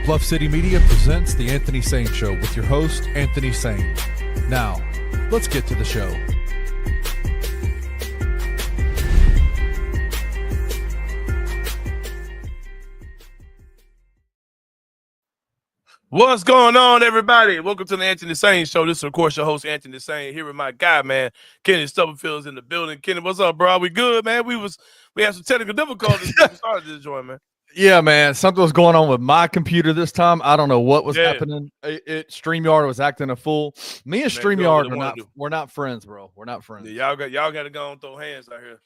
Bluff City Media presents The Anthony Sain Show with your host, Anthony Sain. Now, let's get to the show. What's going on, everybody? Welcome to the Anthony Sain Show. This is, of course, your host, Anthony Sain, here with my guy, man, Kenny Stubblefield's in the building. Kenny, what's up, bro? We good, man? We had some technical difficulties when we started this joint, man. Yeah, man. Something was going on with my computer this time. I don't know what was happening. StreamYard was acting a fool. Me and StreamYard we're not friends, bro. We're not friends. Yeah, y'all got to go and throw hands out here.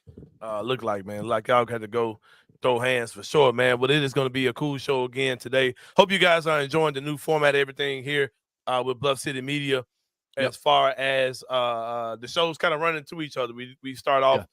Look like, man, like y'all got to go throw hands for sure, man. But it is going to be a cool show again today. Hope you guys are enjoying the new format, everything here with Bluff City Media. As far as the shows kind of running to each other, we start off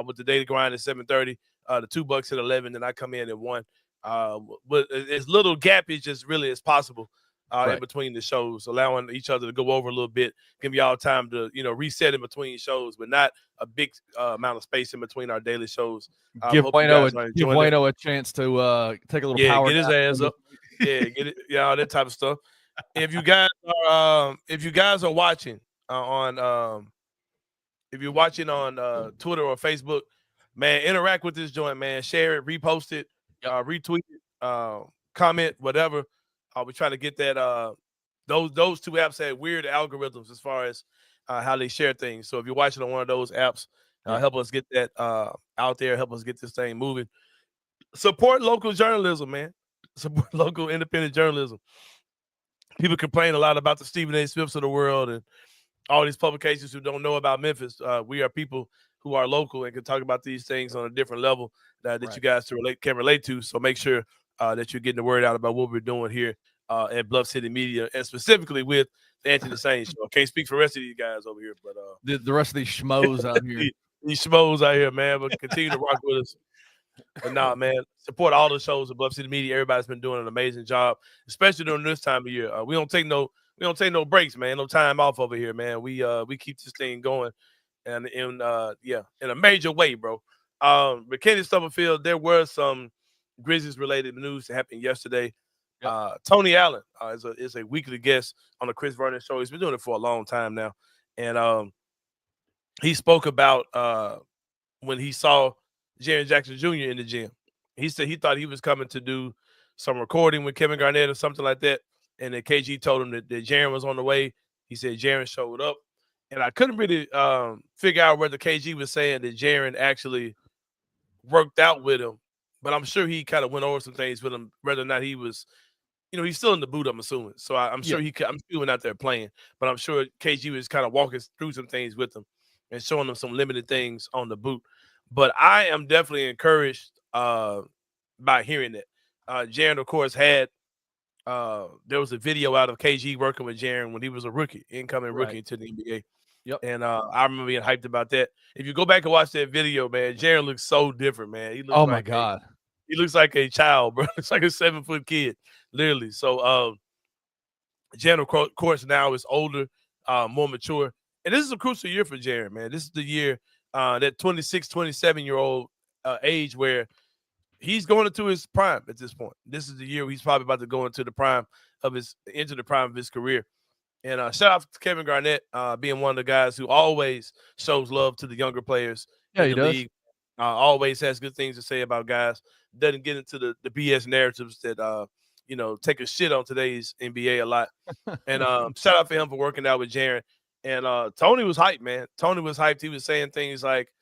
with the daily grind at 7:30. The $2 at 11, and I come in at 1. But as little gappage as really as possible in between the shows, allowing each other to go over a little bit, give y'all time to reset in between shows, but not a big amount of space in between our daily shows. Give Wayno a chance to take a little power. Get his ass up. Get it. All that type of stuff. If you guys are watching if you're watching on Twitter or Facebook, man, interact with this joint, man. Share it, repost it. Retweet it, comment, whatever. We try to get that. Those two apps have weird algorithms as far as how they share things. So if you're watching on one of those apps, help us get that out there. Help us get this thing moving. Support local journalism, man. Support local independent journalism. People complain a lot about the Stephen A. Smiths of the world and all these publications who don't know about Memphis. We are people who are local and can talk about these things on a different level that you guys can relate to. So make sure that you're getting the word out about what we're doing here at Bluff City Media, and specifically with the Anthony Sain Show. I can't speak for the rest of these guys over here, but the rest of these schmoes out here. These schmoes out here, man, but continue to rock with us. But nah, man, support all the shows at Bluff City Media. Everybody's been doing an amazing job, especially during this time of year. We don't take no breaks, man. No time off over here, man. We keep this thing going, and in a major way, bro. But Kenny Stubblefield, there were some Grizzlies related news that happened yesterday. Tony Allen is a weekly guest on the Chris Vernon Show. He's been doing it for a long time now, and he spoke about when he saw Jaren Jackson Jr. in the gym. He said he thought he was coming to do some recording with Kevin Garnett or something like that, and then KG told him that Jaren was on the way. He said Jaren showed up, and I couldn't really figure out whether KG was saying that Jaren actually worked out with him, but I'm sure he kind of went over some things with him, whether or not he was, he's still in the boot, I'm assuming. So I'm sure I'm still out there playing, but I'm sure KG was kind of walking through some things with him and showing them some limited things on the boot. But I am definitely encouraged by hearing that. Jaren, of course, had there was a video out of KG working with Jaren when he was a rookie, incoming rookie to the NBA. Yep. And I remember being hyped about that. If you go back and watch that video, man, Jaren looks so different, man. He looks my God. He looks like a child, bro. It's like a 7-foot kid, literally. So Jaren, of course, now is older, more mature. And this is a crucial year for Jaren, man. This is the year that 26, 27-year-old age where he's going into his prime at this point. This is the year he's probably about to go into the prime of his career. And shout out to Kevin Garnett, being one of the guys who always shows love to the younger players. Yeah, he does. League. Always has good things to say about guys. Doesn't get into the BS narratives that take a shit on today's NBA a lot. And shout out for him for working out with Jaren. And Tony was hyped, man. Tony was hyped. He was saying things like,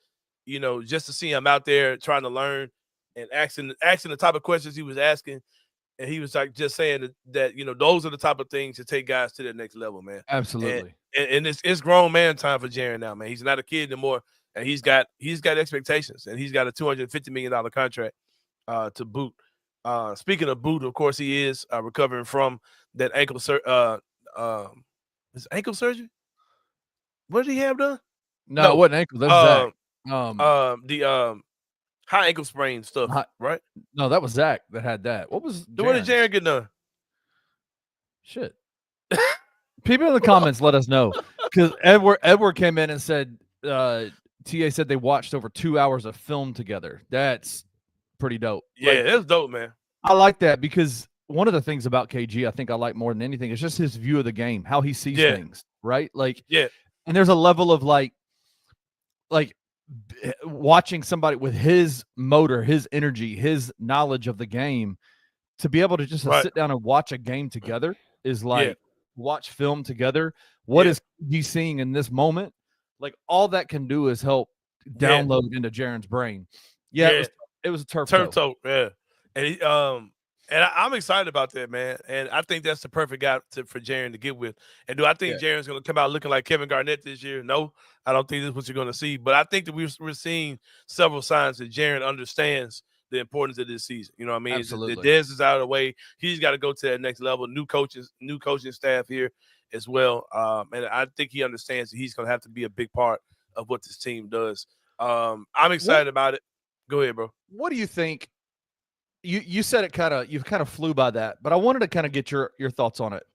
just to see him out there trying to learn and asking the type of questions he was asking. And he was like just saying that those are the type of things that take guys to the next level, man. Absolutely. And it's grown man time for Jaren now, man. He's not a kid anymore, and he's got expectations, and he's got a $250 million contract to boot. Speaking of boot, of course, he is recovering from that ankle his ankle surgery. What did he have done? No, it wasn't ankle. That's Zach. The high ankle sprain stuff, right? No, that was Zach that had that. What was What did Jaren get done? Shit. People in the comments let us know, because Edward came in and said TA said they watched over 2 hours of film together. That's pretty dope. Yeah, that's dope, man. I like that, because one of the things about KG I think I like more than anything is just his view of the game, how he sees things, right? Like, and there's a level of like watching somebody with his motor, his energy, his knowledge of the game, to be able to just sit down and watch a game together is like watch film together. What is he seeing in this moment? Like, all that can do is help download into Jaren's brain. It was a turf toe. And I'm excited about that, man. And I think that's the perfect guy for Jaren to get with. And do I think Jaren's going to come out looking like Kevin Garnett this year? No, I don't think this is what you're going to see. But I think that we're seeing several signs that Jaren understands the importance of this season. You know what I mean? Absolutely. The Dez is out of the way. He's got to go to that next level. New coaching staff here as well. And I think he understands that he's going to have to be a big part of what this team does. I'm excited about it. Go ahead, bro. What do you think? You said it you kind of flew by that, but I wanted to kind of get your thoughts on it.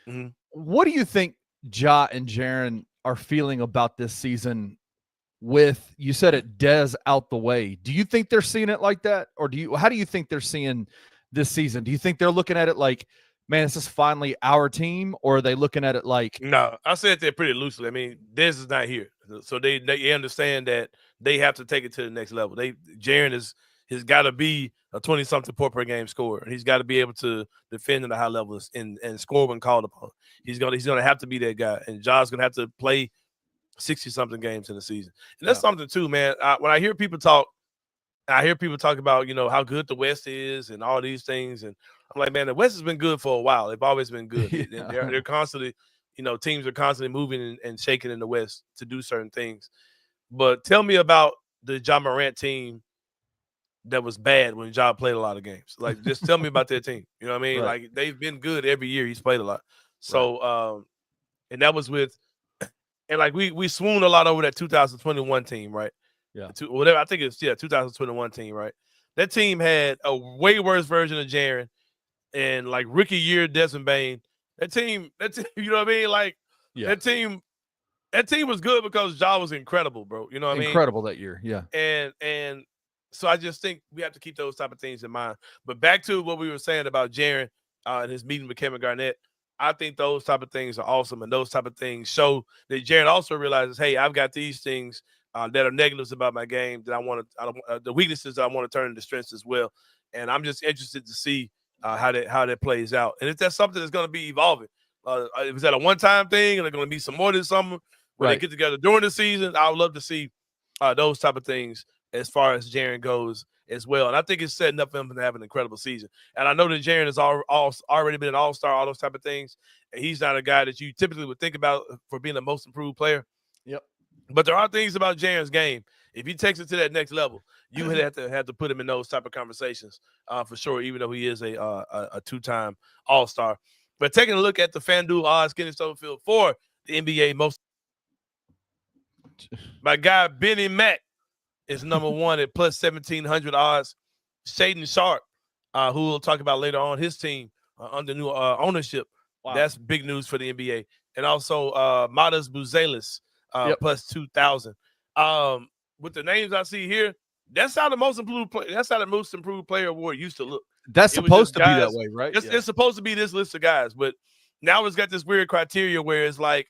Mm-hmm. What do you think Ja and Jaren are feeling about this season with, you said it, Dez out the way? Do you think they're seeing it like that? Or how do you think they're seeing this season? Do you think they're looking at it like, man, this is finally our team? Or are they looking at it like... No, I said that pretty loosely. I mean, Dez is not here. So they understand that they have to take it to the next level. Jaren has got to be a 20-something point per game scorer. He's got to be able to defend at a high level and score when called upon. He's gonna have to be that guy. And Ja's gonna have to play 60-something games in the season. And that's something too, man. When I hear people talk about, you know, how good the West is and all these things, and I'm like, man, the West has been good for a while. They've always been good. They're constantly, you know, teams are constantly moving and shaking in the West to do certain things. But tell me about the Ja Morant team that was bad when Ja played a lot of games. Like, just tell me about their team. You know what I mean? Right. Like, they've been good every year he's played a lot. So, and that was with, and like we swooned a lot over that 2021 team, right? Yeah. I think it's 2021 team, right? That team had a way worse version of Jaren and like rookie year Desmond Bane. That team, you know what I mean? Like that team was good because Ja was incredible, bro. You know what I mean? Incredible that year, yeah. And so I just think we have to keep those type of things in mind. But back to what we were saying about Jaren and his meeting with Kevin Garnett, I think those type of things are awesome, and those type of things show that Jaren also realizes, hey, I've got these things that are negatives about my game that I want to, the weaknesses that I want to turn into strengths as well. And I'm just interested to see how that plays out. And if that's something that's going to be evolving, is that a one-time thing, and they're going to be some more this summer when they get together during the season? I would love to see those type of things as far as Jaren goes as well. And I think it's setting up for him to have an incredible season. And I know that Jaren has already been an all-star, all those type of things. And he's not a guy that you typically would think about for being the most improved player. Yep. But there are things about Jaren's game. If he takes it to that next level, you would have to put him in those type of conversations for sure, even though he is a two-time all-star. But taking a look at the FanDuel odds, Kenny Stubblefield for the NBA most. My guy, Benny Mack, is number one at plus 1,700 odds. Shaden Sharp, who we'll talk about later on, his team under new ownership. Wow. That's big news for the NBA. And also Matas Buzelis, plus 2,000. With the names I see here, that's how the most improved player award used to look. That's supposed to be that way, right? It's supposed to be this list of guys, but now it's got this weird criteria where it's like,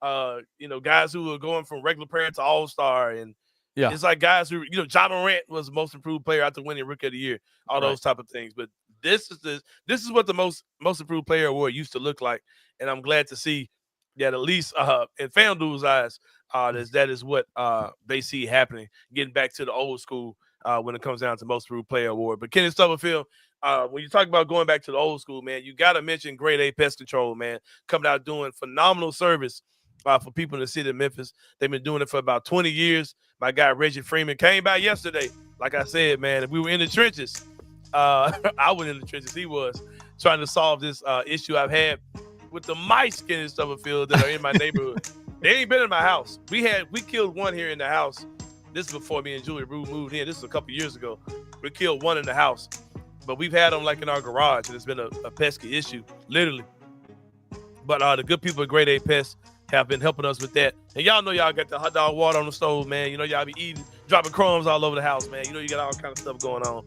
guys who are going from regular player to all-star, and it's like guys who, Ja Morant was the most improved player after winning Rookie of the Year, all those type of things. But this is what the most improved player award used to look like, and I'm glad to see that at least in FanDuel's eyes, that is what they see happening, getting back to the old school when it comes down to most improved player award. But Kenny Stubblefield, when you talk about going back to the old school, man, you got to mention Grade A Pest Control, man, coming out doing phenomenal service for people in the city of Memphis. They've been doing it for about 20 years. My guy, Reggie Freeman, came by yesterday. Like I said, man, if we were in the trenches, I was in the trenches. He was trying to solve this issue I've had with the mice in Stubblefield that are in my neighborhood. They ain't been in my house. We killed one here in the house. This is before me and Julia Rue moved in. This is a couple years ago. We killed one in the house. But we've had them like in our garage, and it's been a pesky issue, literally. But the good people at Grade A Pest have been helping us with that. And y'all know y'all got the hot dog water on the stove, man. Y'all be eating, dropping crumbs all over the house, man. You got all kind of stuff going on.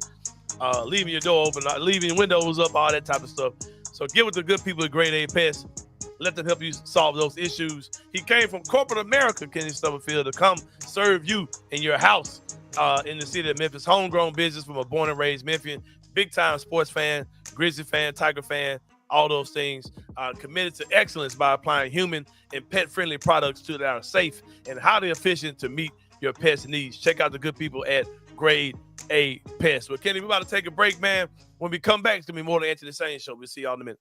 leaving your door open, leaving your windows up, all that type of stuff. So get with the good people at Grade A Pest. Let them help you solve those issues. He came from corporate America, Kenny Stubblefield, to come serve you in your house in the city of Memphis. Homegrown business from a born and raised Memphian. Big-time sports fan, Grizzly fan, Tiger fan, all those things. Committed to excellence by applying human and pet-friendly products that are safe and highly efficient to meet your pet's needs. Check out the good people at Grade A Pest. Well, Kenny, we're about to take a break, man. When we come back, it's going to be more than Anthony Sain Show. We'll see y'all in a minute.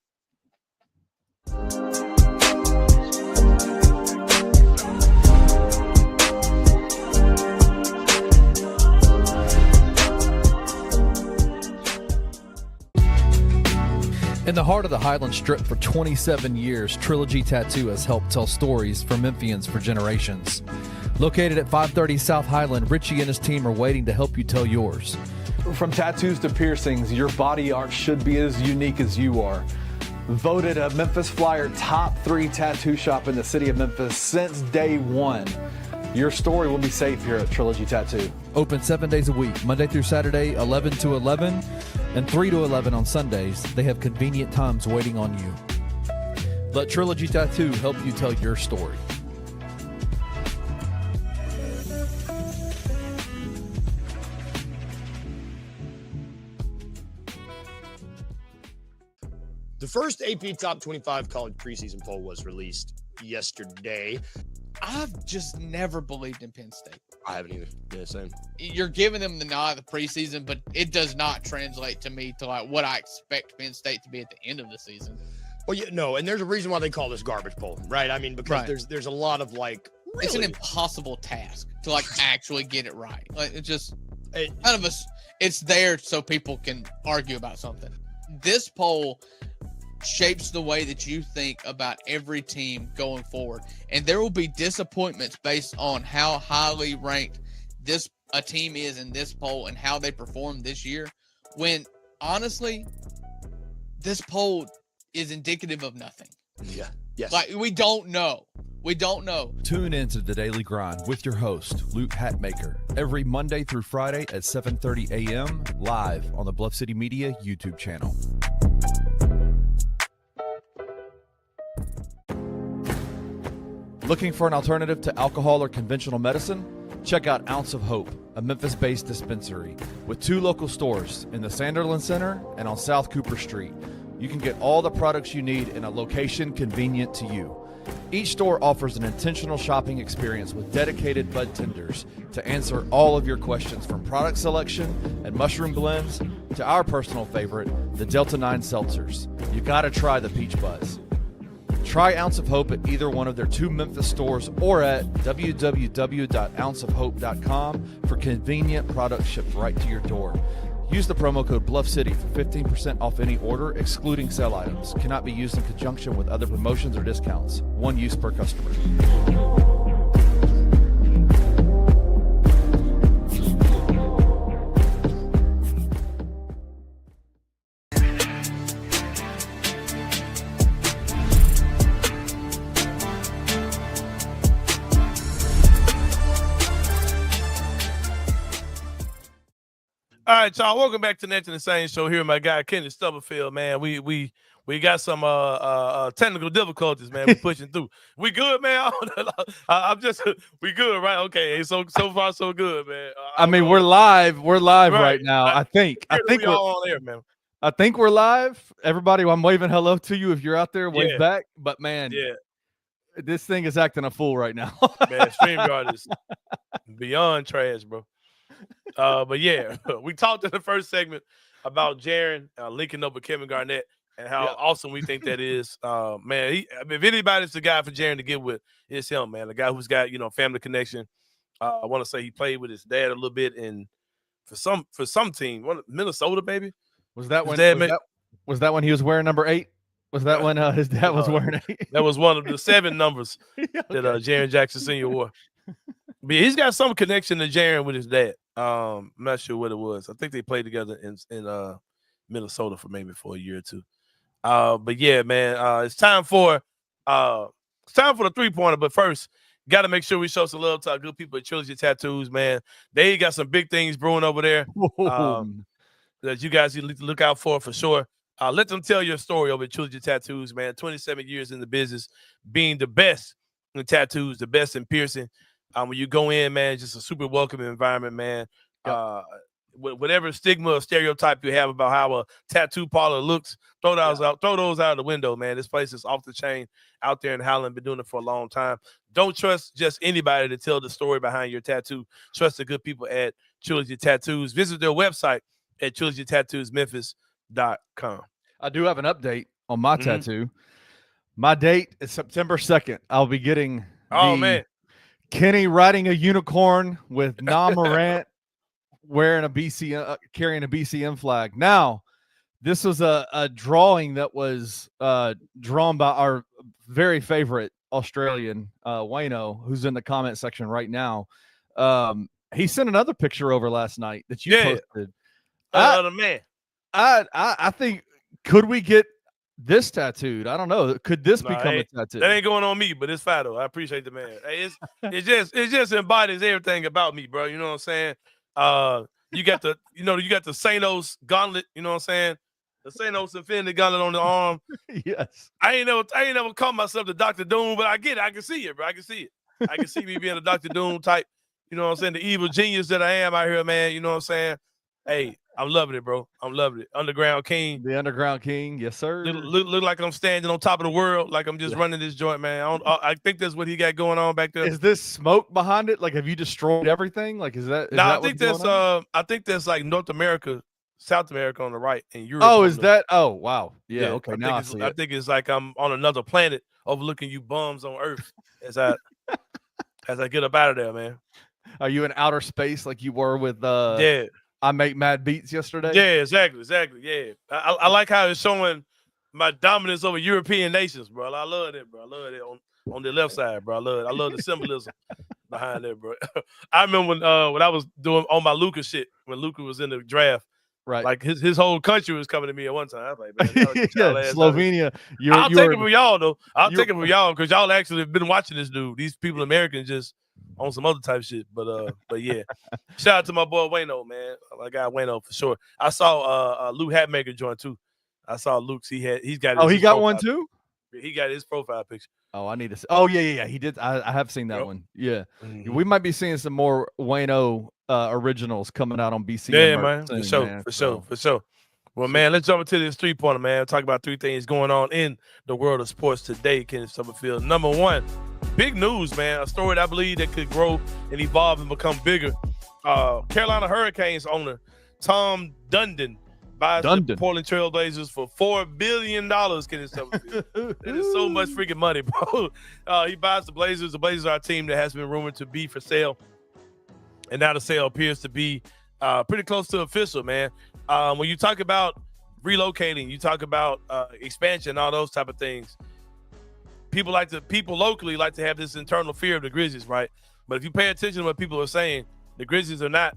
In the heart of the Highland Strip for 27 years, Trilogy Tattoo has helped tell stories for Memphians for generations. Located at 530 South Highland, Richie and his team are waiting to help you tell yours. From tattoos to piercings, your body art should be as unique as you are. Voted a Memphis Flyer top 3 tattoo shop in the city of Memphis since day one. Your story will be safe here at Trilogy Tattoo. Open 7 days a week, Monday through Saturday, 11 to 11, and 3 to 11 on Sundays. They have convenient times waiting on you. Let Trilogy Tattoo help you tell your story. The first AP Top 25 college preseason poll was released yesterday. I've just never believed in Penn State. I haven't either. Yeah, same. You're giving them the nod of the preseason, but it does not translate to me to like what I expect Penn State to be at the end of the season. Well, yeah, no, and there's a reason why they call this garbage poll, right? I mean, because there's a lot of like, really? It's an impossible task to like actually get it right. Like none of us. It's there so people can argue about something. This poll shapes the way that you think about every team going forward. And there will be disappointments based on how highly ranked a team is in this poll and how they perform this year. When honestly, this poll is indicative of nothing. Yeah. Yes. Like we don't know. We don't know. Tune in to The Daily Grind with your host, Luke Hatmaker, every Monday through Friday at 7:30 a.m. live on the Bluff City Media YouTube channel. Looking for an alternative to alcohol or conventional medicine? Check out Ounce of Hope, a Memphis-based dispensary with 2 local stores in the Sanderland Center and on South Cooper Street. You can get all the products you need in a location convenient to you. Each store offers an intentional shopping experience with dedicated bud tenders to answer all of your questions, from product selection and mushroom blends to our personal favorite, the Delta 9 seltzers. You gotta try the Peach Buzz. Try Ounce of Hope at either one of their 2 Memphis stores or at www.ounceofhope.com for convenient products shipped right to your door. Use the promo code BluffCity for 15% off any order, excluding sale items. Cannot be used in conjunction with other promotions or discounts. One use per customer. All right, y'all. Welcome back to the Anthony Sain Show. Here, my guy Kenny Stubblefield. Man, we got some technical difficulties, man. We pushing through. We good, man. We good, right? Okay. So far so good, man. I mean, we're live. We're live right now. I think we're all on air, man. I think we're live. Everybody, I'm waving hello to you. If you're out there, wave back. But man, this thing is acting a fool right now. Man, StreamYard is beyond trash, bro. But yeah, we talked in the first segment about Jaren linking up with Kevin Garnett and how awesome we think that is. Man, if anybody's the guy for Jaren to get with, it's him, man. The guy who's got family connection. I want to say he played with his dad a little bit for some team, Minnesota, baby. Was that when he was wearing number 8? Was that when his dad was wearing 8? That was one of the 7 numbers that Jaren Jackson Jr. wore. But he's got some connection to Jaren with his dad. I'm not sure what it was. I think they played together in Minnesota for a year or 2. But yeah, man, it's time for the 3-pointer. But first, got to make sure we show some love to our good people at Trilogy Tattoos, man. They got some big things brewing over there. that you guys need to look out for sure. Let them tell your story over at Trilogy Tattoos, man. 27 years in the business, being the best in tattoos, the best in piercing. When you go in, man, just a super welcoming environment, man. Yep. Whatever stigma or stereotype you have about how a tattoo parlor looks, throw those out the window, man. This place is off the chain out there in Howland. Been doing it for a long time. Don't trust just anybody to tell the story behind your tattoo. Trust the good people at Trilogy Tattoos. Visit their website at trilogytattoosmemphis.com. I do have an update on my tattoo. My date is September 2nd. I'll be getting Kenny riding a unicorn with Morant wearing carrying a BCM flag. Now, this was a drawing that was drawn by our very favorite Australian, Wayno, who's in the comment section right now. He sent another picture over last night that you posted. The man. I think, could we get this tattooed? I don't know. Could this become a tattoo? That ain't going on me, but it's fine though. I appreciate the man. Hey, it just embodies everything about me, bro. You know what I'm saying? You got the Sanos gauntlet. You know what I'm saying? The Sanos Infinity gauntlet on the arm. Yes. I ain't never called myself the Dr. Doom, but I get it. I can see it, bro. I can see it. I can see me being a Dr. Doom type. You know what I'm saying? The evil genius that I am out here, man. You know what I'm saying? Hey, I'm loving it, bro. I'm loving it. Underground King. The Underground King. Yes, sir. Look like I'm standing on top of the world, like I'm just running this joint, man. I think that's what he got going on back there. Is this smoke behind it? Like, have you destroyed everything? Like, is that? I think that's like North America, South America on the right, and Europe. Oh, is that? Oh, wow. Yeah. Okay. I think it's like I'm on another planet overlooking you bums on Earth as I get up out of there, man. Are you in outer space like you were with I Make Mad Beats yesterday? Yeah, exactly. Yeah. I like how it's showing my dominance over European nations, bro. I love it, bro. I love it on the left side, bro. I love the symbolism behind that, bro. I remember when I was doing on my Luka shit, when Luka was in the draft. Right. Like his whole country was coming to me at one time. I was like, man, Slovenia. I'll take it from y'all, though. I'll take it from y'all because y'all actually have been watching this dude. These people, Americans, just on some other type shit. But yeah. Shout out to my boy Wayno, man. My guy Wayno for sure. I saw Lou Hatmaker join too. I saw Luke's. He's got. Oh, he got one too. He got his profile picture. Oh, I need to see. Oh, yeah. He did. I have seen that one. Yeah. Mm-hmm. We might be seeing some more Wayno originals coming out on BC. Yeah, man. For sure. Well, man, let's jump into this 3-pointer, man. Talk about 3 things going on in the world of sports today, Kenneth Summerfield. Number 1, big news, man. A story that I believe that could grow and evolve and become bigger. Carolina Hurricanes owner Tom Dundon buys the Portland Trail Blazers for $4 billion, Kenneth Summerfield. That is so much freaking money, bro. He buys the Blazers. The Blazers are a team that has been rumored to be for sale. And now the sale appears to be pretty close to official, man. When you talk about relocating, you talk about expansion, all those type of things. People locally like to have this internal fear of the Grizzlies, right? But if you pay attention to what people are saying, the Grizzlies are not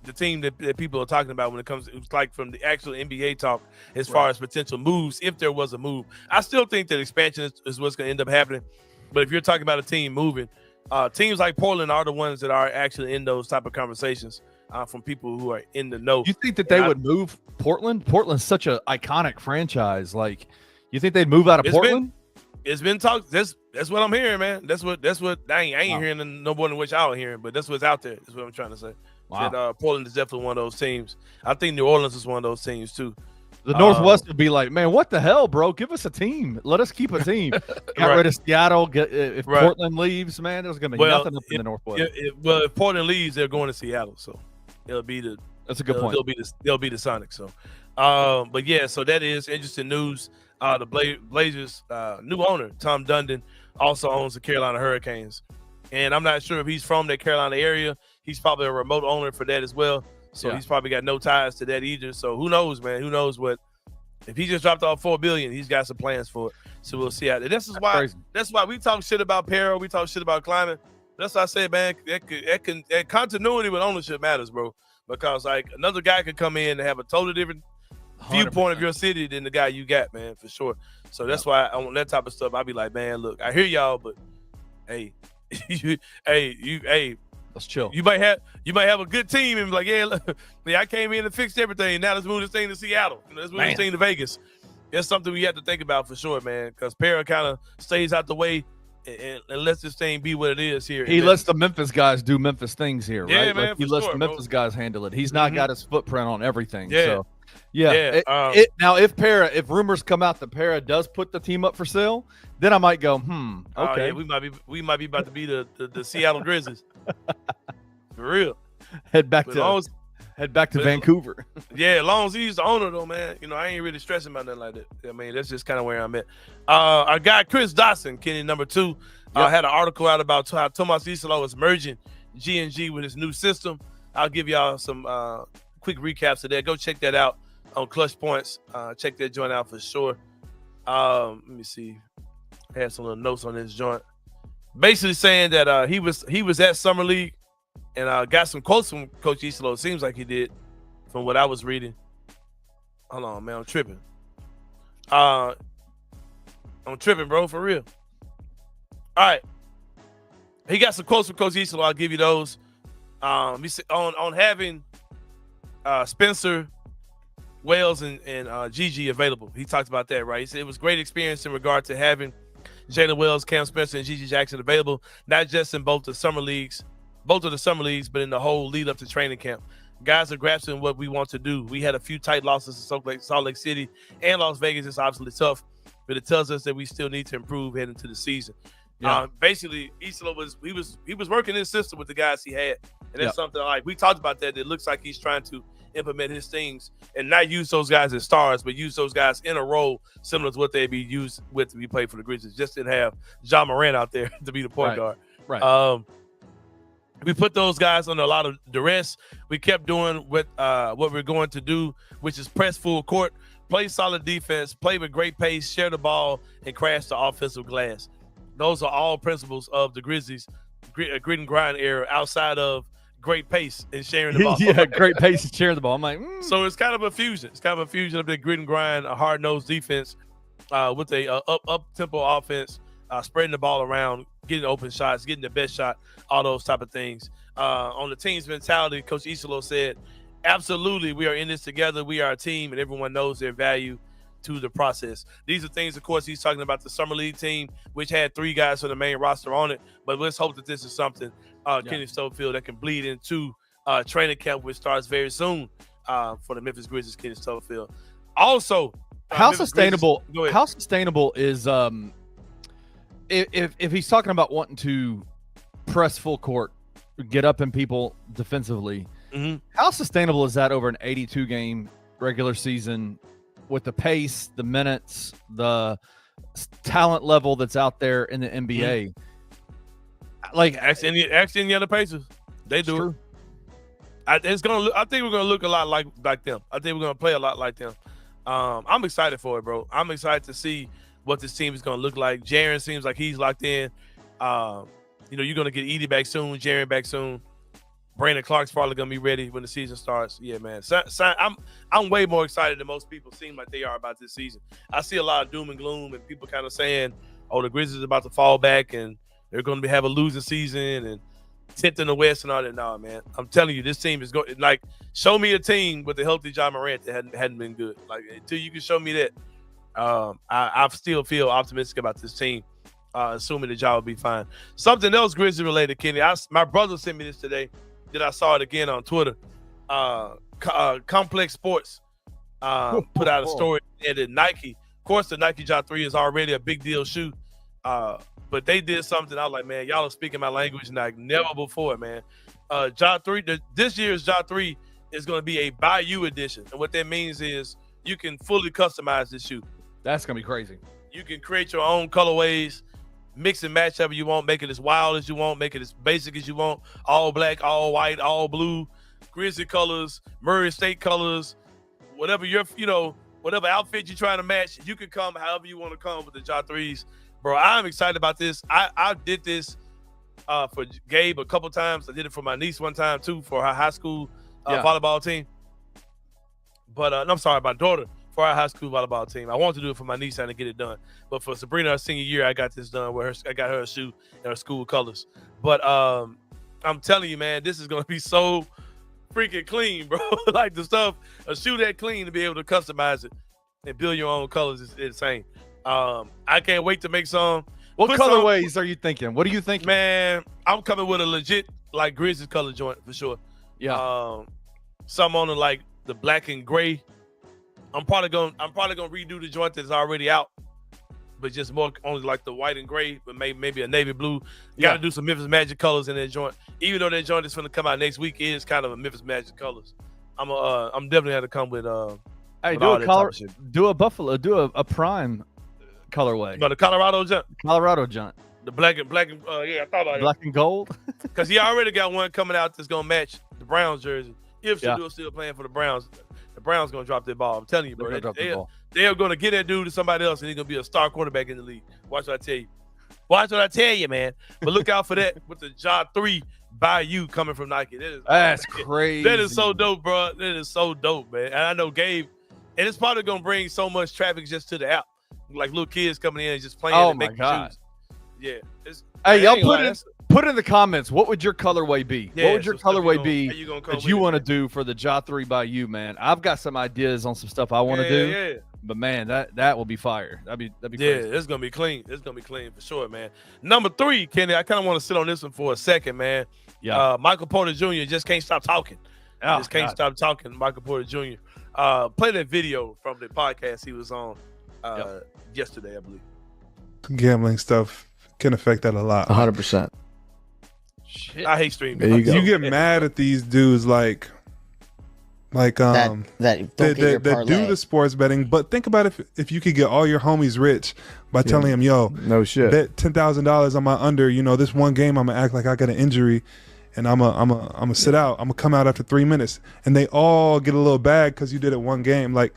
the team that people are talking about when it comes to, it's like from the actual NBA talk as far as potential moves, if there was a move. I still think that expansion is what's going to end up happening. But if you're talking about a team moving, teams like Portland are the ones that are actually in those type of conversations from people who are in the know. You think that they would move Portland? Portland's such an iconic franchise. Like, you think they'd move out of Portland? It's been talked. That's what I'm hearing, man. That's what I ain't hearing no more than what y'all are hearing, but that's what's out there. That's what I'm trying to say. Wow. That, Portland is definitely one of those teams. I think New Orleans is one of those teams too. The Northwest would be like, man, what the hell, bro? Give us a team. Let us keep a team. Got rid of Seattle. If Portland leaves, man, there's going to be nothing up in the Northwest. If Portland leaves, they're going to Seattle, so it'll be the. That's a good point. They'll be the Sonics. So, but yeah, so that is interesting news. The Blazers' new owner, Tom Dundon, also owns the Carolina Hurricanes, and I'm not sure if he's from the Carolina area. He's probably a remote owner for that as well. So he's probably got no ties to that either. So who knows, man? Who knows what? If he just dropped off $4 billion, he's got some plans for it. So we'll see how. That's why we talk shit about peril. We talk shit about climate. That's why I say, man, that continuity with ownership matters, bro. Because like another guy could come in and have a totally different 100%. Viewpoint of your city than the guy you got, man, for sure. So that's why on that type of stuff, I'd be like, man, look, I hear y'all, but hey, Let's chill. You might have a good team and be like, yeah, I came in and fixed everything. Now let's move this thing to Seattle. Let's move this thing to Vegas. That's something we have to think about for sure, man. Because Para kind of stays out the way and lets this thing be what it is here. He lets the Memphis guys do Memphis things here, Yeah, right? man, Like he for lets sure, the Memphis guys handle it. He's not got his footprint on everything. Yeah. So, yeah. Now, if rumors come out that Para does put the team up for sale, then I might go, okay. Yeah, we might be about to be the Seattle Grizzlies. For real. Head back to Vancouver. Yeah, as long as he's the owner, though, man. I ain't really stressing about nothing like that. I mean, that's just kind of where I'm at. Our guy Chris Dawson, Kenny, number 2, had an article out about how Tuomas Iisalo is merging G&G with his new system. I'll give y'all some quick recaps of that. Go check that out on Clutch Points. Check that joint out for sure. Let me see. I had some little notes on this joint. Basically saying that he was at Summer League and got some quotes from Coach Iisalo. It seems like he did from what I was reading. Hold on, man. I'm tripping. I'm tripping, bro, for real. All right. He got some quotes from Coach Iisalo. I'll give you those. He said on having Spencer, Wells, and Gigi available. He talked about that, right? He said it was great experience in regard to having Jalen Wells, Cam Spencer, and Gigi Jackson available, not just in both of the summer leagues, but in the whole lead up to training camp. Guys are grasping what we want to do. We had a few tight losses in Salt Lake City and Las Vegas. It's obviously tough, but it tells us that we still need to improve heading into the season. Yeah. Basically, Iisalo was working his system with the guys he had, and that's something like we talked about that. It looks like he's trying to implement his things and not use those guys as stars, but use those guys in a role similar to what they'd be used with to be played for the Grizzlies. Just didn't have John Morant out there to be the point guard. Right. We put those guys under a lot of duress. We kept doing what we're going to do, which is press full court, play solid defense, play with great pace, share the ball, and crash the offensive glass. Those are all principles of the Grizzlies' grit and grind era outside of great pace and sharing the ball. Yeah, great pace and sharing the ball. I'm like, So it's kind of a fusion. It's kind of a fusion of the grit and grind, a hard-nosed defense with a up-tempo offense, spreading the ball around, getting open shots, getting the best shot, all those type of things. On the team's mentality, Coach Iisalo said, absolutely, we are in this together. We are a team, and everyone knows their value to the process. These are things, of course, he's talking about the Summer League team, which had 3 guys from the main roster on it. But let's hope that this is something, Kenny Stubblefield, that can bleed into training camp, which starts very soon for the Memphis Grizzlies, Kenny Stubblefield. Also, how sustainable is if he's talking about wanting to press full court, get up in people defensively, how sustainable is that over an 82-game regular season with the pace, the minutes, the talent level that's out there in the NBA? Like, ask any other Pacers. They do it. I think we're gonna look a lot like them. I think we're gonna play a lot like them. I'm excited for it, bro. I'm excited to see what this team is gonna look like. Jaren seems like he's locked in. You're gonna get Edie back soon, Jaren back soon. Brandon Clark's probably gonna be ready when the season starts. Yeah, man. I'm way more excited than most people seem like they are about this season. I see a lot of doom and gloom and people kind of saying, "Oh, the Grizzlies are about to fall back and they're going to have a losing season and 10th in the West and all that." No, man. I'm telling you, this team is going. Like, show me a team with a healthy John Morant that hadn't been good. Like, until you can show me that, I still feel optimistic about this team. Assuming the job will be fine. Something else Grizzly related, Kenny. My brother sent me this today. Then I saw it again on Twitter. Complex Sports put out a story that Nike, of course, the Nike Ja 3 is already a big deal shoe. But they did something. I was like, man, y'all are speaking my language like never before, man. Ja 3, this year's Ja 3 is going to be a by you edition. And what that means is you can fully customize this shoe. That's going to be crazy. You can create your own colorways, mix and match however you want, make it as wild as you want, make it as basic as you want, all black, all white, all blue, Grizzly colors, Murray State colors, whatever whatever outfit you're trying to match, you can come however you want to come with the Ja 3s. Bro, I'm excited about this. I did this for Gabe a couple times. I did it for my niece one time too for her high school volleyball team. But I'm sorry, my daughter for our high school volleyball team. I wanted to do it for my niece and to get it done. But for Sabrina, her senior year, I got this done where I got her a shoe in her school colors. But I'm I'm telling you, man, this is gonna be so freaking clean, bro. Like the stuff, a shoe that clean to be able to customize it and build your own colors is insane. I can't wait to make some. What colorways are you thinking? What are you thinking? Man, I'm coming with a legit like Grizzlies color joint for sure. Yeah. Some on the black and gray. I'm probably gonna redo the joint that's already out, but just more only like the white and gray, but maybe a navy blue. You got to do some Memphis Magic colors in that joint. Even though that joint is going to come out next week, is kind of a Memphis Magic colors. I'm definitely going to come with Hey, with do a Buffalo, do a prime colorway. But the Colorado joint, the black and yeah, I thought about black and gold. Because he already got one coming out that's going to match the Browns jersey. If Shadour's still playing for the Browns, the Browns going to drop their ball. I'm telling you, bro. They're going to get that dude to somebody else, and he's going to be a star quarterback in the league. Watch what I tell you. Watch what I tell you, man. But look out for that with the Ja 3 by you coming from Nike. That's crazy. That is so dope, bro. That is so dope, man. And I know Gabe, and it's probably going to bring so much traffic just to the app. Like little kids coming in and just playing and making shoes. Yeah. Hey, y'all put in the comments, what would your colorway be? Yeah, what would your colorway be that you want to do for the Ja 3 by you, man? I've got some ideas on some stuff I want to do. Yeah. But man, that will be fire. That'd be crazy. Yeah, it's gonna be clean. It's gonna be clean for sure, man. Number 3, Kenny, I kind of want to sit on this one for a second, man. Yeah. Michael Porter Jr. just can't stop talking. Stop talking, Michael Porter Jr. Play that video from the podcast he was on yesterday, I believe. Gambling stuff can affect that a lot. 100%. Shit. I hate streaming. There you go. You get mad at these dudes that do the sports betting, but think about if you could get all your homies rich by telling them, yo, no shit, bet $10,000 on my under, this one game I'm gonna act like I got an injury and I'm gonna sit out, I'm gonna come out after 3 minutes, and they all get a little bag because you did it one game. Like,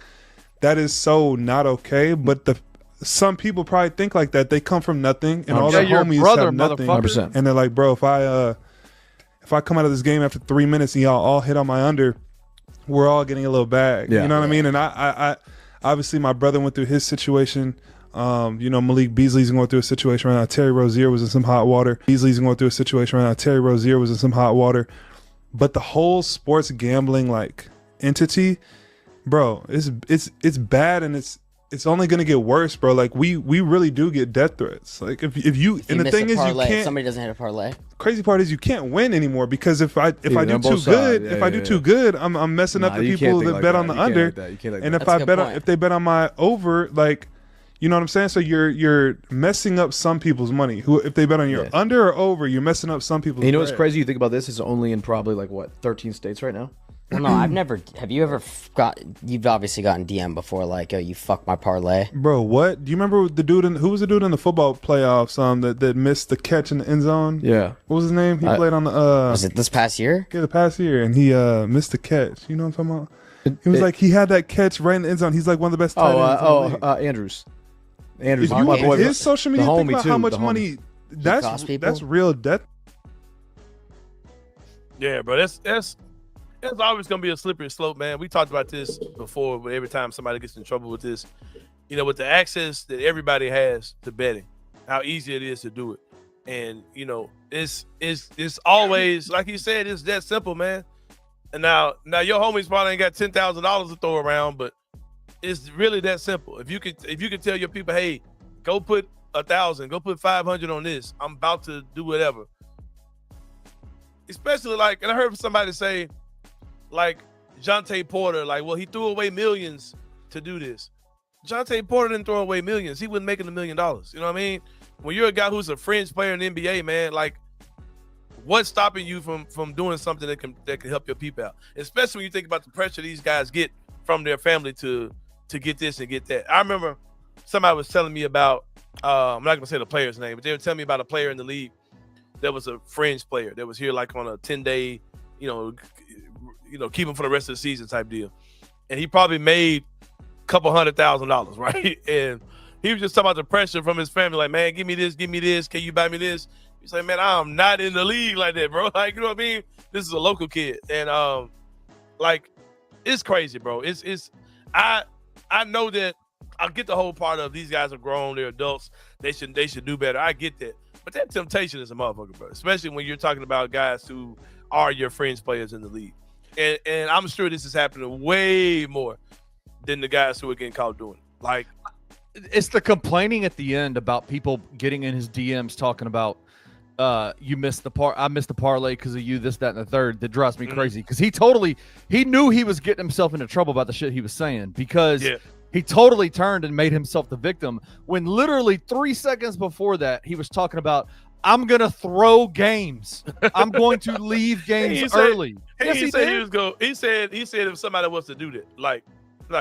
that is so not okay. But some people probably think like that. They come from nothing, and all their homies have nothing, 100%. and they're like, bro, if I come out of this game after 3 minutes and y'all all hit on my under, we're all getting a little bag. Yeah. You know what I mean? And I obviously my brother went through his situation. Malik Beasley's going through a situation right now. Terry Rozier was in some hot water. But the whole sports gambling entity, bro, it's bad, and it's only gonna get worse, bro. Like we really do get death threats. Like if you and the thing is, you can't. Somebody doesn't hit a parlay. Crazy part is you can't win anymore, because if I do too good, I'm messing up the people that bet on the under. And if they bet on my over, you know what I'm saying? So you're messing up some people's money. If they bet on your under or over, you're messing up some people's. And you know what's crazy? You think about this, it's only in probably 13 states right now. Well, no, I've never. Have you ever You've obviously gotten DM before, oh, you fucked my parlay, bro. What? Do you remember the dude? Who was the dude in the football playoffs? That missed the catch in the end zone. Yeah. What was his name? He played on the. Was it this past year? Yeah, the past year, and he missed the catch. You know what I'm talking about? He was he had that catch right in the end zone. He's one of the best tight ends. Andrews. If my boy, his social media, think about how much money cost people? that's real death. Yeah, bro. That's always gonna be a slippery slope, man. We talked about this before, but every time somebody gets in trouble with this, with the access that everybody has to betting, how easy it is to do it, and it's always like you said, it's that simple, man. And now your homies probably ain't got $10,000 to throw around, but it's really that simple. If you could tell your people, hey, go put 1,000, go put 500 on this. I'm about to do whatever. Especially and I heard somebody say, Jonte Porter, well, he threw away millions to do this. Jonte Porter didn't throw away millions. He wasn't making $1 million. You know what I mean? When you're a guy who's a fringe player in the NBA, man, what's stopping you from doing something that can help your people out? Especially when you think about the pressure these guys get from their family to get this and get that. I remember somebody was telling me about, I'm not gonna say the player's name, but they were telling me about a player in the league that was a fringe player that was here on a 10-day, keep him for the rest of the season type deal. And he probably made a couple $100,000, right? And he was just talking about the pressure from his family, man, give me this, can you buy me this? He's like, man, I'm not in the league like that, bro. You know what I mean? This is a local kid. And it's crazy, bro. I know that I get the whole part of these guys are grown, they're adults, they should do better. I get that. But that temptation is a motherfucker, bro. Especially when you're talking about guys who are your fringe players in the league. And I'm sure this is happening way more than the guys who are getting caught doing it. Like, it's the complaining at the end about people getting in his DMs talking about you missed the I missed the parlay because of you, this, that, and the third, that drives me crazy. Because he knew he was getting himself into trouble about the shit he was saying, because he totally turned and made himself the victim when literally 3 seconds before that he was talking about, I'm gonna throw games. I'm going to leave games early. He said if somebody wants to do that, like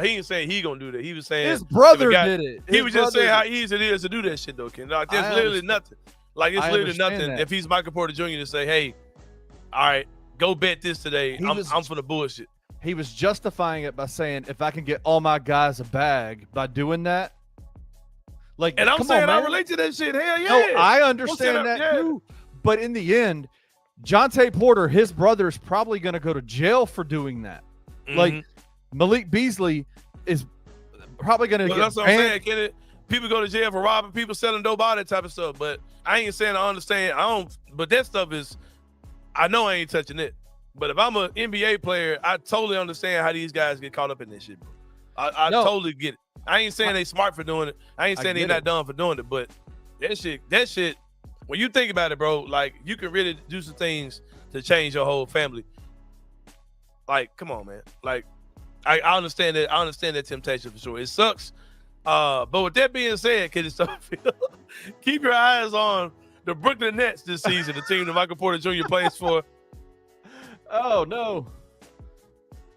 he ain't saying he gonna do that. He was saying his brother did it. He was just saying how easy it is to do that shit, though, Ken. Like, there's literally nothing. Like, it's literally nothing. If he's Michael Porter Jr. to say, hey, all right, go bet this today. I'm for the bullshit. He was justifying it by saying, if I can get all my guys a bag by doing that. Like, and I'm saying I relate to that shit. Hell yeah. No, I understand that too. But in the end, Jonte Porter, his brother, is probably going to go to jail for doing that. Like, Malik Beasley is probably going to get that's what I'm saying, Kenneth. People go to jail for robbing people, selling dope, all that type of stuff. But I ain't saying I understand. But that stuff is, I know I ain't touching it. But if I'm an NBA player, I totally understand how these guys get caught up in this shit, bro. I totally get it. I ain't saying they smart for doing it. I ain't saying they not dumb for doing it. But that shit, when you think about it, bro, like, you can really do some things to change your whole family. Like, come on, man. Like, I understand that. I understand that temptation for sure. It sucks. But with that being said, keep your eyes on the Brooklyn Nets this season, the team that Michael Porter Jr. plays for. Oh, no.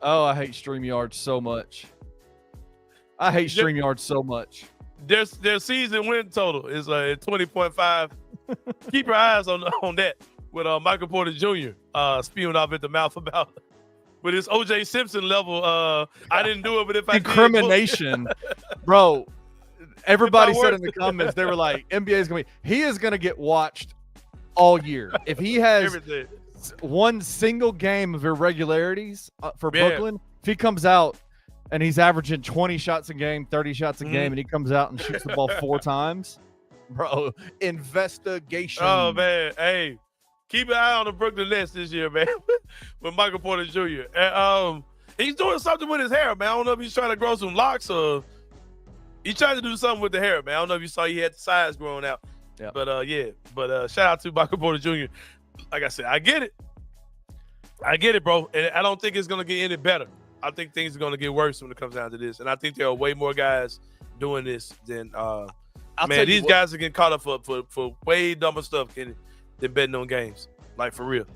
Oh, I hate StreamYard so much. Their season win total is 20.5. Keep your eyes on that with Michael Porter Jr. Spewing off at the mouth about with his O.J. Simpson level. I didn't do it, but if I incrimination, bro. Everybody said in the comments, they were like, NBA is going to be, he is going to get watched all year. If he has one single game of irregularities for Brooklyn, if he comes out and he's averaging 20 shots a game, 30 shots a game, and he comes out and shoots the ball 4 times, bro, investigation. Oh, man. Hey, keep an eye on the Brooklyn Nets this year, man, with Michael Porter Jr. And he's doing something with his hair, man. I don't know if he's trying to grow some locks or he's trying to do something with the hair, man. I don't know if you saw he had the sides growing out. Yeah. But shout out to Michael Porter Jr. Like I said, I get it, bro. And I don't think it's going to get any better. I think things are going to get worse when it comes down to this. And I think there are way more guys doing this than these guys are getting caught up for way dumber stuff than betting on games. Like, for real.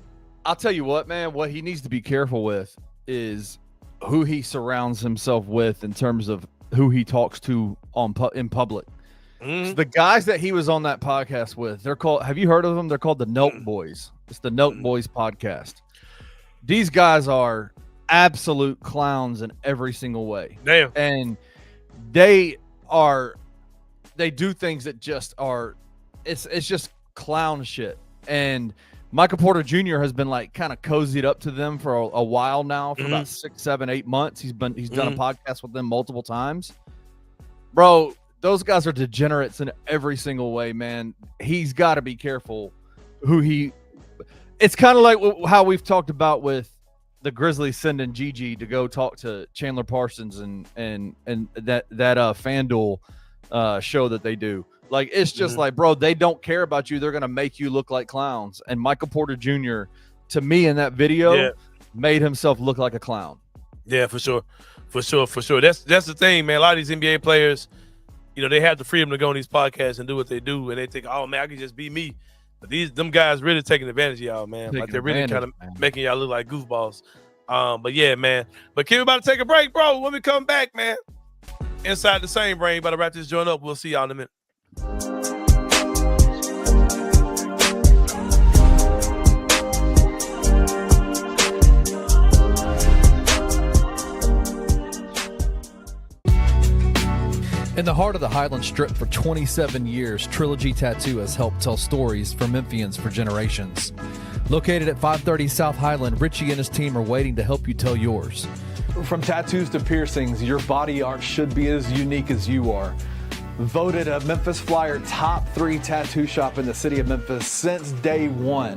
I'll tell you what, man, what he needs to be careful with is who he surrounds himself with in terms of who he talks to in public. So the guys that he was on that podcast with, they're called, have you heard of them? They're called the Nelk Boys. It's the Nelk Boys podcast. These guys are absolute clowns in every single way. Damn. And they do things that just are, it's just clown shit. And Michael Porter Jr. has been like kind of cozied up to them for a while now, for about 6, 7, 8 months. He's done a podcast with them multiple times. Bro, those guys are degenerates in every single way, man. He's got to be careful it's kind of like how we've talked about with the Grizzlies sending Gigi to go talk to Chandler Parsons and that FanDuel show that they do. Like, it's just like, bro, they don't care about you. They're going to make you look like clowns. And Michael Porter Jr., to me, in that video, made himself look like a clown. Yeah, for sure. That's the thing, man. A lot of these NBA players, they have the freedom to go on these podcasts and do what they do. And they think, oh, man, I can just be me. But them guys really taking advantage of y'all, man. Like, they're really kind of making y'all look like goofballs. But yeah, man. But Kim, about to take a break, bro. When we come back, man, inside the same brain, about to wrap this joint up. We'll see y'all in a minute. In the heart of the Highland Strip for 27 years, Trilogy Tattoo has helped tell stories for Memphians for generations. Located at 530 South Highland, Richie and his team are waiting to help you tell yours. From tattoos to piercings, your body art should be as unique as you are. Voted a Memphis Flyer top 3 tattoo shop in the city of Memphis since day one.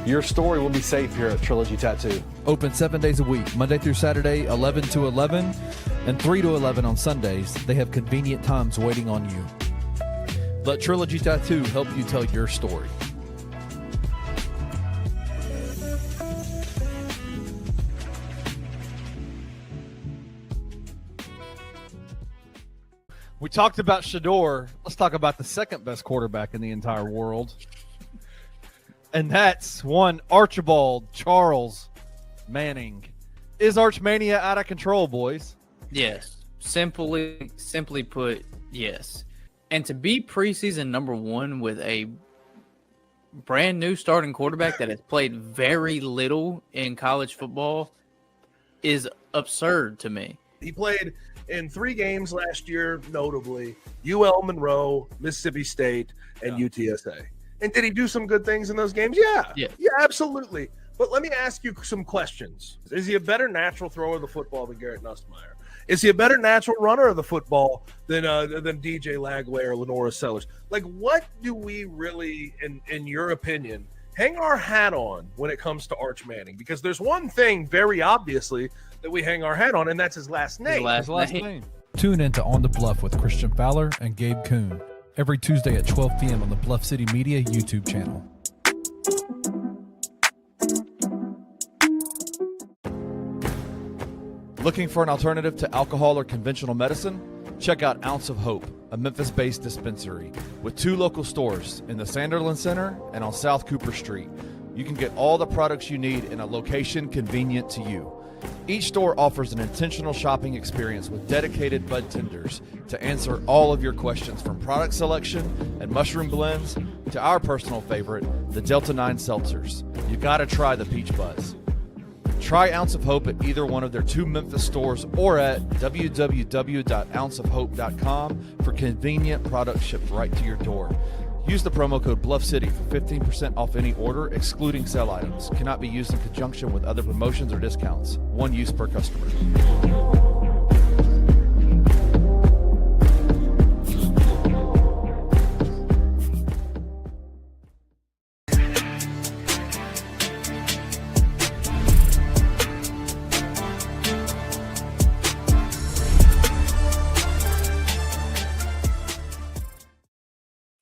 Your story will be safe here at Trilogy Tattoo. Open 7 days a week, Monday through Saturday, 11 to 11, and 3 to 11 on Sundays. They have convenient times waiting on you. Let Trilogy Tattoo help you tell your story. We talked about Shador. Let's talk about the second best quarterback in the entire world. And that's one Archibald Charles Manning. Is Archmania out of control, boys? Yes. Simply put, yes. And to be preseason number 1 with a brand new starting quarterback that has played very little in college football is absurd to me. He played in 3 games last year, notably UL Monroe, Mississippi State, and UTSA. And did he do some good things in those games? Yeah, absolutely. But let me ask you some questions. Is he a better natural thrower of the football than Garrett Nussmeier? Is he a better natural runner of the football than DJ Lagway or Lenora Sellers? Like, what do we really, in your opinion, hang our hat on when it comes to Arch Manning? Because there's one thing very obviously that we hang our hat on, and that's his last name. His last name. Tune in to On the Bluff with Christian Fowler and Gabe Kuhn every Tuesday at 12 p.m. on the Bluff City Media YouTube channel. Looking for an alternative to alcohol or conventional medicine? Check out Ounce of Hope, a Memphis-based dispensary with 2 local stores in the Sanderland Center and on South Cooper Street. You can get all the products you need in a location convenient to you. Each store offers an intentional shopping experience with dedicated bud tenders to answer all of your questions, from product selection and mushroom blends to our personal favorite, the Delta 9 seltzers. You gotta try the Peach Buzz. Try Ounce of Hope at either one of their 2 Memphis stores or at www.ounceofhope.com for convenient products shipped right to your door. Use the promo code BluffCity for 15% off any order, excluding sale items. Cannot be used in conjunction with other promotions or discounts. One use per customer.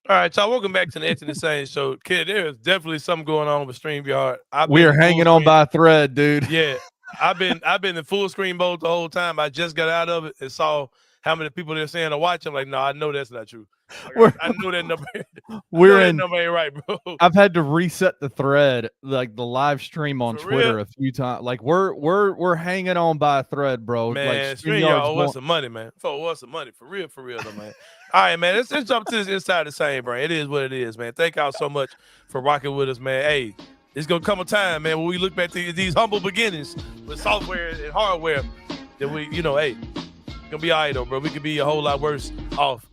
All right, y'all. Welcome back to the Anthony Sain Show. Kid, there is definitely something going on with StreamYard. We are hanging on by a thread, dude. Yeah, I've been in full screen mode the whole time. I just got out of it and saw how many people they're saying to watch. I'm like, no, I know that's not true. I know that number. That number ain't right, bro. I've had to reset the thread, like the live stream on For Twitter real? a few times. Like we're hanging on by a thread, bro. Man, like StreamYard owe us some money, man. For us some money, for real though, man. All right, man. Let's jump to this inside the same, bro. It is what it is, man. Thank y'all so much for rocking with us, man. Hey, it's gonna come a time, man, when we look back to these humble beginnings with software and hardware that we, hey, gonna be all right though, bro. We could be a whole lot worse off.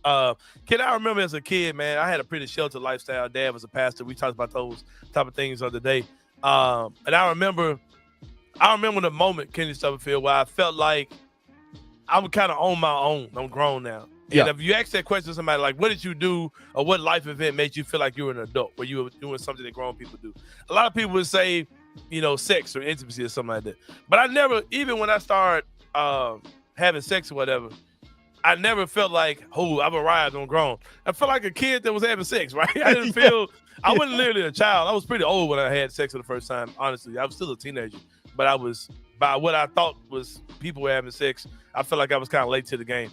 Kid, I remember as a kid, man, I had a pretty sheltered lifestyle. Dad was a pastor. We talked about those type of things the other day. And I remember the moment, Kenny Stubblefield, where I felt like I'm kind of on my own. I'm grown now. And if you ask that question to somebody, like, what did you do or what life event made you feel like you were an adult, where you were doing something that grown people do? A lot of people would say, sex or intimacy or something like that. But I never, even when I started having sex or whatever, I never felt like, oh, I've arrived, I'm grown. I felt like a kid that was having sex, right? I didn't feel, I wasn't literally a child. I was pretty old when I had sex for the first time, honestly. I was still a teenager, but I was, by what I thought was people were having sex, I felt like I was kind of late to the game.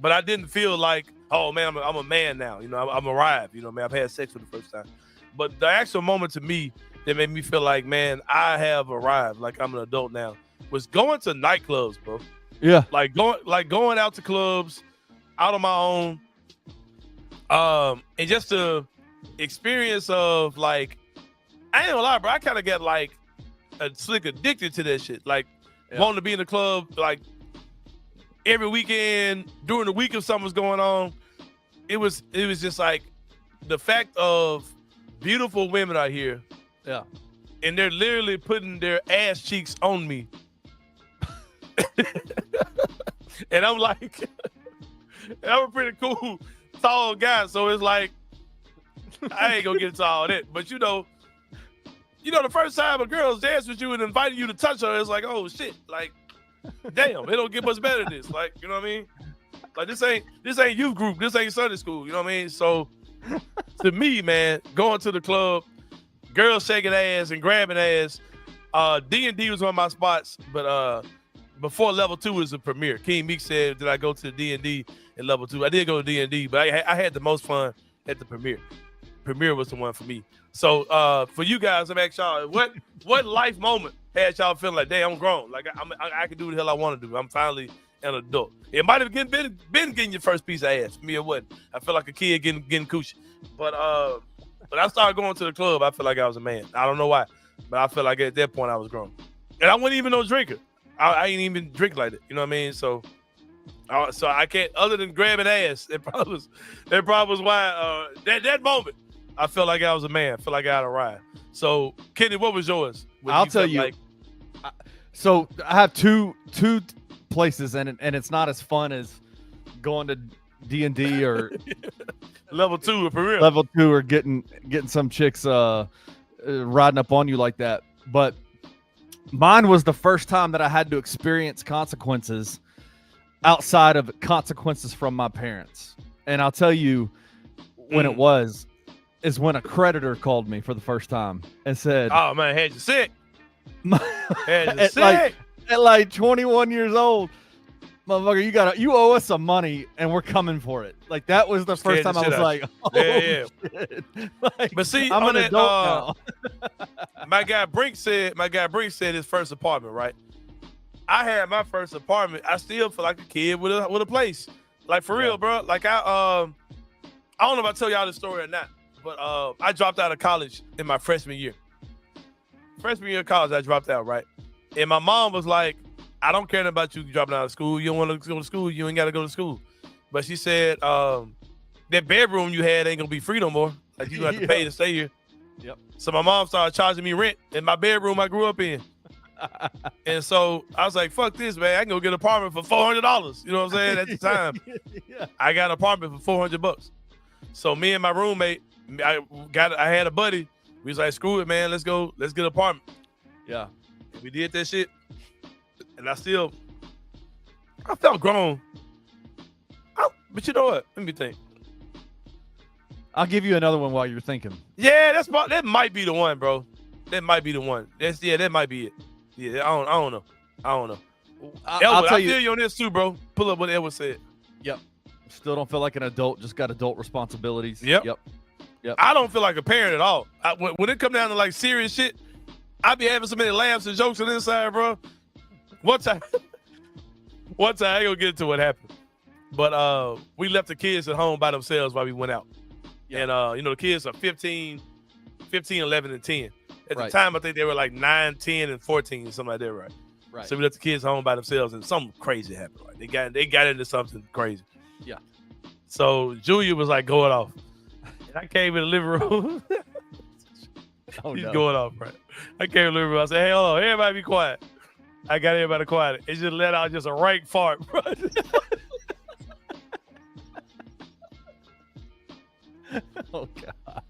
But I didn't feel like, oh, man, I'm a man now. I'm arrived. Man, I've had sex for the first time. But the actual moment to me that made me feel like, man, I have arrived, like I'm an adult now, was going to nightclubs, bro. Yeah. Like going out to clubs, out on my own. And just the experience of, like, I ain't gonna lie, bro. I kind of got like a slick addicted to that shit. Like wanting to be in the club, like, every weekend, during the week if something was going on. It was just like the fact of beautiful women out here. Yeah. And they're literally putting their ass cheeks on me. And I'm like, that was pretty cool tall guy, so it's like I ain't gonna get into all that. But you know, the first time a girl's dance with you and inviting you to touch her, it's like, oh shit, like, damn, it don't get much better than this. Like, you know what I mean? Like this ain't youth group, this ain't Sunday school. You know what I mean? So to me, man, going to the club, girls shaking ass and grabbing ass. D&D was one of my spots, but before level 2 was the premiere. King Meek said, did I go to the D&D in level 2? I did go to D&D, but I had the most fun at the premiere. Premiere was the one for me. So for you guys, I'm asking y'all, what life moment had y'all feeling like, damn, I'm grown. Like I can do what the hell I want to do. I'm finally an adult. It might have been getting your first piece of ass. Me, it wasn't. I feel like a kid getting coochie. But I started going to the club, I feel like I was a man. I don't know why, but I feel like at that point I was grown. And I wasn't even no drinker. I ain't even drink like that. You know what I mean? So I can't, other than grabbing ass, that probably was why that moment I felt like I was a man. I feel like I had a ride. So Kenny, what was yours? I'll tell you. Like... So I have two places, and it's not as fun as going to D&D or level 2 or for real. Level 2 or getting some chicks riding up on you like that. But mine was the first time that I had to experience consequences outside of consequences from my parents. And I'll tell you when it was, is when a creditor called me for the first time and said, oh man, had you sick. Had you sick. At like 21 years old, motherfucker, you owe us some money and we're coming for it. Like that was the first time I was like, oh, yeah. Shit. Like, but see, I'm an adult now. my guy Brink said his first apartment, right? I had my first apartment. I still feel like a kid with a place. Like for real, bro. Like I don't know if I tell y'all this story or not, but I dropped out of college in my freshman year. Freshman year of college, I dropped out, right? And my mom was like, I don't care about you dropping out of school. You don't want to go to school. You ain't got to go to school. But she said, that bedroom you had ain't going to be free no more. Like, you have to pay to stay here. Yep. So my mom started charging me rent in my bedroom I grew up in. And so I was like, fuck this, man. I can go get an apartment for $400. You know what I'm saying? At the time, I got an apartment for $400. So me and my roommate, I had a buddy. We was like, screw it, man. Let's get an apartment. Yeah. We did that shit. And I felt grown. But you know what? Let me think. I'll give you another one while you're thinking. Yeah, that might be the one, bro. That might be the one. That might be it. Yeah, I don't know. Elwood, I'll tell I feel you on this too, bro. Pull up what Elwood said. Yep. Still don't feel like an adult. Just got adult responsibilities. Yep. I don't feel like a parent at all. When it come down to like serious shit, I be having so many laughs and jokes on the inside, bro. One time, I ain't gonna get into what happened. But we left the kids at home by themselves while we went out. Yeah. And the kids are 15, 11, and 10. At the time, I think they were like 9, 10, and 14, something like that, right? Right. So we left the kids home by themselves, and something crazy happened. Right? They got into something crazy. Yeah. So Julia was like going off. And I came in the living room. He's going off, right? I came in the living room. I said, hey, hold on, everybody be quiet. I got everybody quiet. It just let out just a rank fart, bro. Oh, God.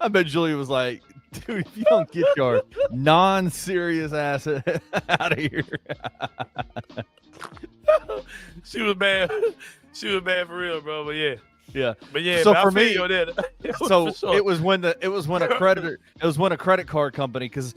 I bet Julia was like, dude, if you don't get your non-serious ass out of here. She was bad. She was bad for real, bro. But yeah. Yeah. But yeah, so man, for I feel me, you on that. so sure. it was when a credit card company, because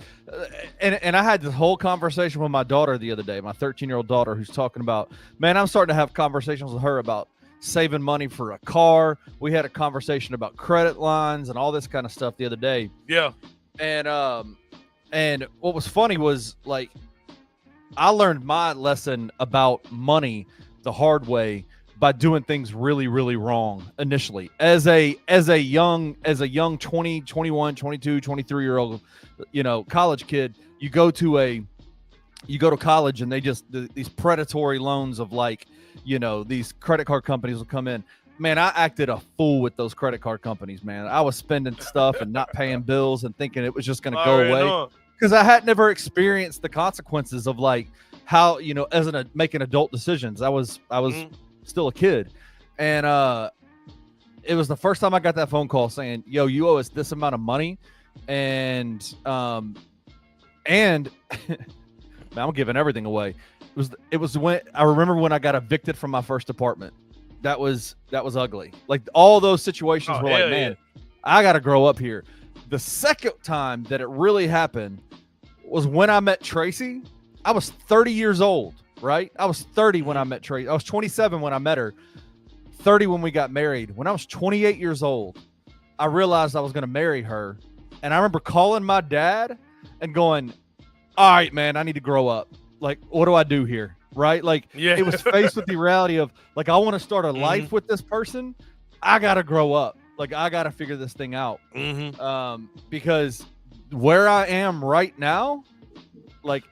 and I had this whole conversation with my daughter the other day, my 13-year-old daughter, who's talking about, man, I'm starting to have conversations with her about saving money for a car. We had a conversation about credit lines and all this kind of stuff the other day. Yeah. And what was funny was, like, I learned my lesson about money the hard way by doing things really, really wrong initially. As a young 20, 21, 22, 23-year-old, college kid, you go to college and they just, these predatory loans of, like, these credit card companies will come in. Man, I acted a fool with those credit card companies, man. I was spending stuff and not paying bills and thinking it was just going to go away, because I had never experienced the consequences of, like, how, making adult decisions. I was still a kid. And it was the first time I got that phone call saying, yo, you owe us this amount of money. And man, I'm giving everything away. It was when I remember when I got evicted from my first apartment. That was ugly. Like all those situations were like, man, I got to grow up here. The second time that it really happened was when I met Tracy. I was 30 years old, right? I was 30 when I met Tracy. I was 27 when I met her, 30 when we got married. When I was 28 years old, I realized I was going to marry her. And I remember calling my dad and going, all right, man, I need to grow up. Like, what do I do here? Right? Like, it was faced with the reality of, like, I want to start a life with this person. I got to grow up. Like, I got to figure this thing out. Because where I am right now, like,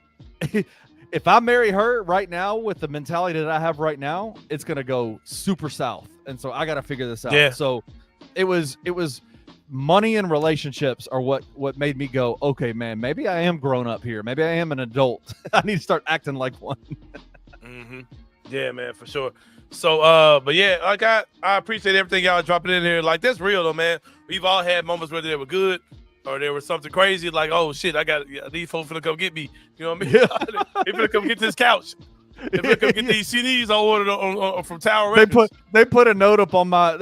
if I marry her right now with the mentality that I have right now, it's going to go super south. And so I got to figure this out. Yeah. So it was money and relationships are what made me go, okay, man, maybe I am grown up here. Maybe I am an adult. I need to start acting like one. Yeah, man, for sure. So, but yeah, like I appreciate everything y'all dropping in here. Like, that's real though, man. We've all had moments where they were good or there was something crazy. Like, oh shit, these folks finna come get me. You know what I mean? They finna come get this couch. They finna come get these CDs I ordered from Tower Records. They put a note up on my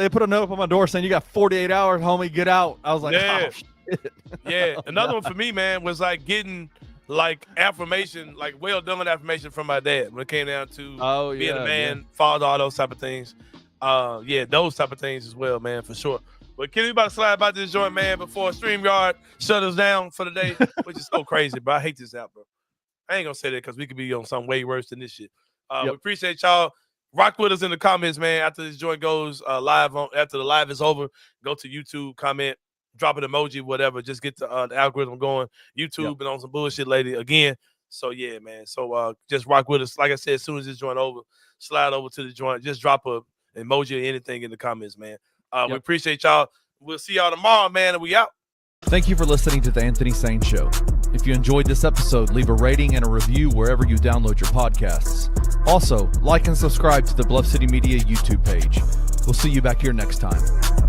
door saying you got 48 hours, homie, get out. I was like, oh shit. Yeah. Another one for me, man, was like getting like affirmation, like well done affirmation from my dad when it came down to being a man, father, all those type of things. Those type of things as well, man, for sure. But can anybody slide by this joint, man, before StreamYard shut us down for the day, which is so crazy, bro. I hate this app, bro. I ain't gonna say that because we could be on something way worse than this shit. We appreciate y'all. Rock with us in the comments, man. After this joint goes live, after the live is over, go to YouTube, comment, drop an emoji, whatever. Just get the algorithm going. YouTube and on some bullshit lady again. So yeah, man. So just rock with us. Like I said, as soon as this joint over, slide over to the joint. Just drop a emoji or anything in the comments, man. We appreciate y'all. We'll see y'all tomorrow, man. And we out. Thank you for listening to the Anthony Sain Show. If you enjoyed this episode, leave a rating and a review wherever you download your podcasts. Also, like and subscribe to the Bluff City Media YouTube page. We'll see you back here next time.